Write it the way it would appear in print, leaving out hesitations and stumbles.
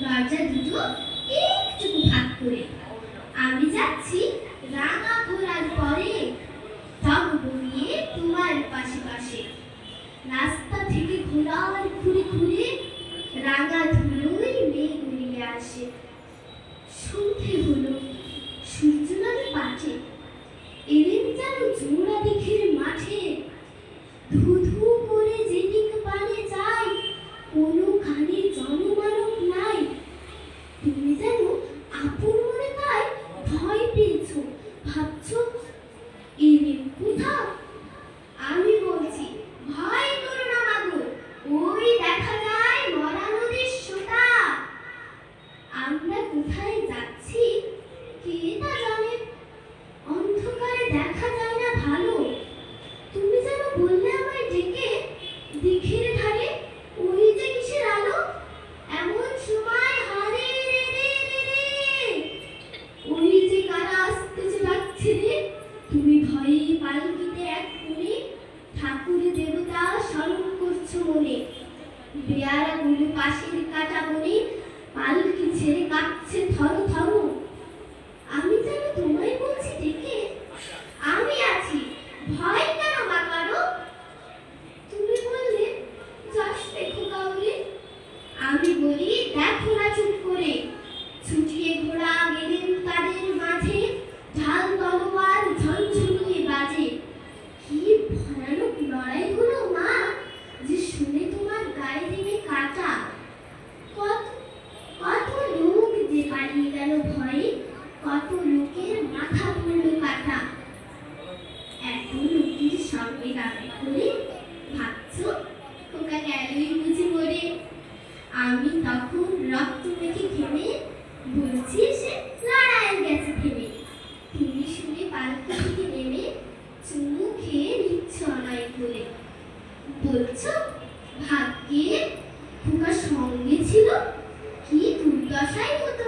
দরজা দুটো একটু ভাগ করে। আমি যাচ্ছি রাঙা ঘোড়ার পরে, টক বইয়ে তোমার পাশে পাশে। রাস্তা থেকে ঘোড়ার ঘুরে ঘুরে রাঙা ধুলোয় মেঘ উড়িয়ে আসে। সন্ধে হলো, সূর্য নামে পাঠে, এলেন যেন জোড়া দিঘির মাঠে। ধু ধু করে যেদিক পানে যাই, কোনোখানে জনমানব নাই। তুমি যেন আপন মনে তাই ভয় পেয়েছ, ভাবছ এলেন কোথা। আমি বলছি ভয় করো না মাগো, ওই দেখা যায় মরা নদীর সোতা। আমরা কোথায় যাচ্ছি কে তা জানে, অন্ধকারে দেখা যায় না ভালো। তুমি যেন বললে আমায় ডেকে, দিঘির ধারে ওই যে কিসের আলো। এমন সময় হারে রে রে রে রে, ওই যে কারা আসতেছে ডাকছে রে। তুমি ভয়ে পালকিতে এক কোণে ঠাকুর দেবতা স্মরণ করছো মনে। বেয়ারা গুলো পাশের কাটা বনে পালকি ছেড়ে কাঁপছে থর থর। আমি যেন তোমায় বলছি ডেকে, আমি আছি, ভয় কেন মা কারো। তুমি বললে যাস দেখো কাউরে। আমি বলি দেখো না চুপ করে। ছুটিয়ে ঘোড়া গেলেন তাদের মাঝে, ঢাল তলোয়ার ঝনঝনিয়ে বাজে। কি ভয়ানক লড়াই হলো মা, যে শুনে তোমার গায়ে দেবে কাটা। কত কত লোক যে পালিয়ে গেল ভয়ে, কত লোকের মাথা পড়ল কাটা। এত লোকের সঙ্গে গাবে করে ভাবছ ওকা গেলই বুঝি মরে। আমি তখন রক্ত মেখে ঘেমে বলছি সে লড়াই গেছে থেমে। তুমি শুনে পালকি থেকে নেমে চুমু খেয়ে নিচ্ছ অনয় বলে। বলছ ভাগ্যে খোকা সঙ্গে ছিল, কি দুর্দশাই হতো